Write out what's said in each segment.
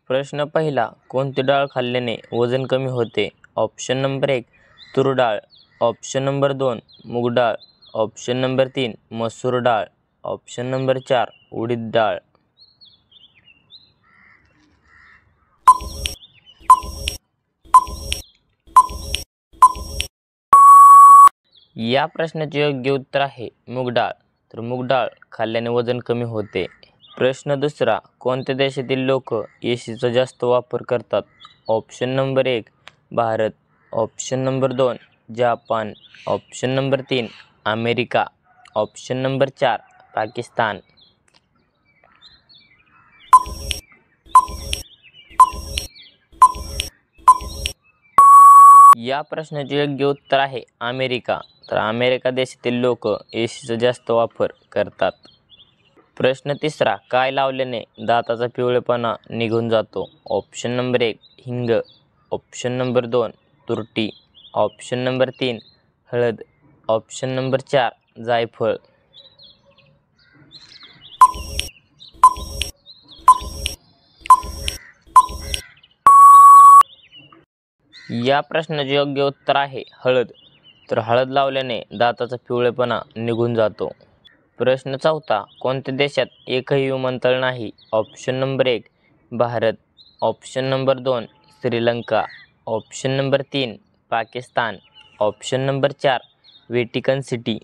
प्रश्न पहिला, कोणती डाळ खाल्ल्याने वजन कमी होते? ऑप्शन नंबर 1 तूर डाळ, ऑप्शन नंबर 2 मूग डाळ, ऑप्शन नंबर 3 मसूर डाळ, ऑप्शन नंबर 4 उडीद डाळ. या प्रश्नाचे योग्य उत्तर आहे मूग डाळ. तर मूग डाळ खाल्ल्याने वजन कमी होते. प्रश्न दुसरा, कोणत्या देशातील लोक एसीचा जास्त वापर करतात? Option number 1 Bharat, option number 2 Japan, option number 3 America, option number 4 Pakistan. या प्रश्नाचे योग्य उत्तर आहे अमेरिका. तर अमेरिका देशातील लोक एसीचा जास्त वापर करतात. प्रश्न तिसरा, काय लावल्याने दाताचा पिवळेपणा निघून जातो? ऑप्शन नंबर 1 हिंग, ऑप्शन नंबर 2 तुरटी, ऑप्शन नंबर 3 हळद, ऑप्शन नंबर 4 जायफळ. या प्रश्नाचे योग्य उत्तर आहे हळद. तर हळद लावल्याने दाताचा पिवळेपणा निघून जातो. प्रश्न चौथा, कोणत्या देशात एकही विमानतळ नाही? Option number 1 Bharat, option number 2 Sri Lanka, option number 3 Pakistan, option number 4 Vatican city.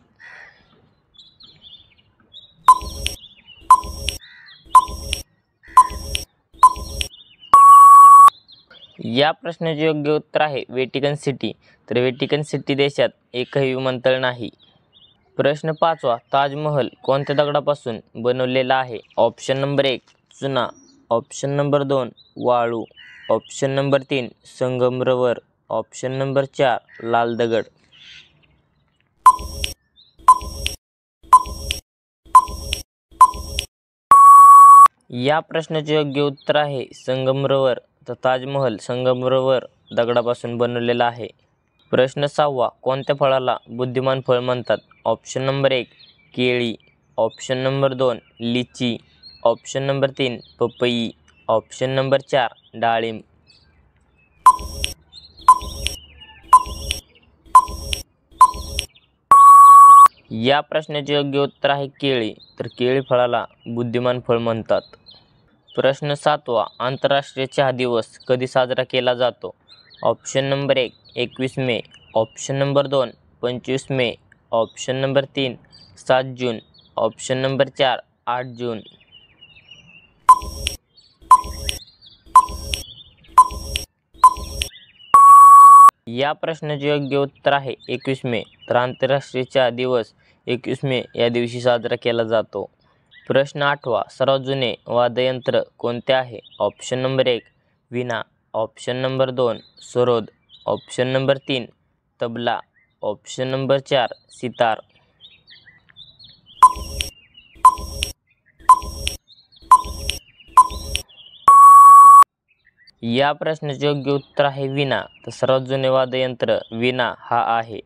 या प्रश्नाचे योग्य उत्तर आहे व्हॅटिकन सिटी. तर व्हॅटिकन सिटी देशात एकही विमानतळ नाही. प्रश्न पाचवा, ताजमहल कोणत्या दगडापासून बनवलेला आहे? ऑप्शन नंबर 1 चुना, ऑप्शन नंबर 2 वाळू, ऑप्शन नंबर 3 संगमरवर, ऑप्शन नंबर 4 लाल दगड. या प्रश्नाचे योग्य उत्तर आहे संगमरवर. तर ताजमहल संगमरवर दगडापासून बनवलेला आहे. प्रश्न सहावा, कोणत्या फळाला बुद्धिमान फळ म्हणतात? ऑप्शन नंबर 1 केळी, ऑप्शन नंबर 2 लिची, ऑप्शन नंबर 3 पपई, ऑप्शन नंबर 4 डाळिंब. या प्रश्नाचे योग्य उत्तर आहे केळी. तर केळी फळाला बुद्धिमान फळ म्हणतात. प्रश्न सातवा, आंतरराष्ट्रीय चहा दिवस कधी साजरा केला जातो? ऑप्शन नंबर 1 21 मे, ऑप्शन नंबर 2 25 मे, ऑप्शन नंबर 3 7 जून, ऑप्शन नंबर 4 8 जून. या प्रश्नाचे योग्य उत्तर आहे 21 मे. तर आंतरराष्ट्रीय चहा दिवस 21 मे या दिवशी साजरा केला जातो. प्रश्न आठवा, सर्वात जुने वाद्ययंत्र कोणते आहे? Option number 1 veena, option number 2 sarod, option number 3 tabla, option number 4 sitar. या प्रश्नाचे योग्य उत्तर आहे वीणा. तर सर्वात जुने वाद्ययंत्र वीणा हा आहे.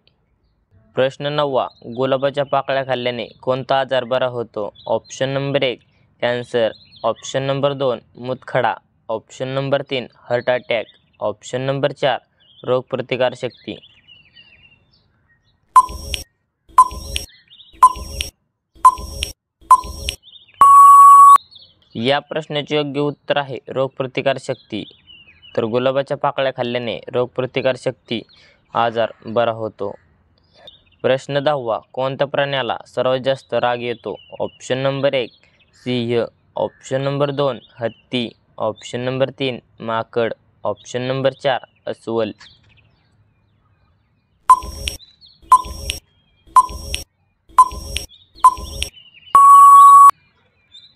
प्रश्न नववा, गुलाबाच्या पाकळ्या खाल्ल्याने कोणता आजार बरा होतो? Option number 1 cancer, option number 2 मूतखडा, option number 3 heart attack, option number 4 रोगप्रतिकारशक्ती. या प्रश्नाचे योग्य उत्तर आहे रोगप्रतिकारशक्ती. तर गुलाबाच्या पाकळ्या खाल्ल्याने रोगप्रतिकारशक्ती आजार बरा होतो. प्रश्न 10वा, कोणत्या प्राण्याला सर्वात जास्त राग येतो? ऑप्शन नंबर 1 सिंह, ऑप्शन नंबर 2 हत्ती, ऑप्शन नंबर 3 माकड, ऑप्शन नंबर 4 अस्वल.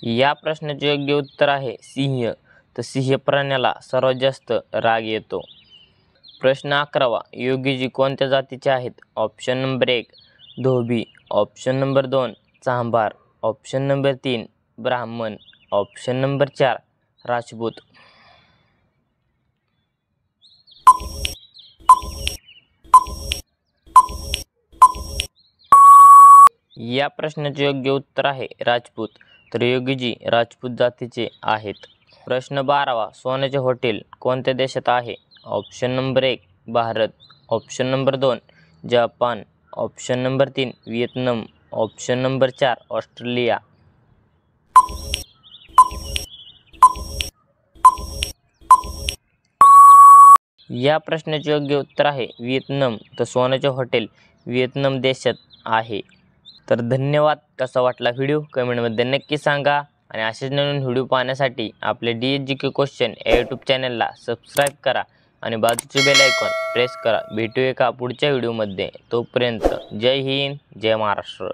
या प्रश्नाचे योग्य उत्तर आहे सिंह. तर सिंह प्राण्याला सर्वात जास्त राग येतो. प्रश्न 11वा, योगीजी कोणत्या जातीचे आहेत? ऑप्शन नंबर 1 धोबी, ऑप्शन नंबर 2 चांभार, ऑप्शन नंबर 3 ब्राह्मण, ऑप्शन नंबर 4 राजपूत. या प्रश्नाचे योग्य उत्तर आहे राजपूत. तर योगीजी राजपूत जातीचे आहेत. प्रश्न 12वा, सोन्याचे हॉटेल कोणत्या देशात आहे? Option number 1 Bharat, option number 2 Japan, option number 3 Vietnam, option number 4 Australia. या प्रश्नाचे योग्य उत्तर आहे व्हिएतनाम. तर सोन्याचे हॉटेल व्हिएतनाम देशात आहे. तर धन्यवाद. कसा वाटला व्हिडिओ कमेंटमध्ये नक्की सांगा आणि असेच नवीन व्हिडिओ पाहण्यासाठी आपले DSGK क्वेश्चन या यूट्यूब चॅनलला सबस्क्राईब करा आणि बाजूचे बेल आयकॉन प्रेस करा. भेटू एका पुढच्या व्हिडिओमध्ये. तोपर्यंत जय हिंद, जय महाराष्ट्र.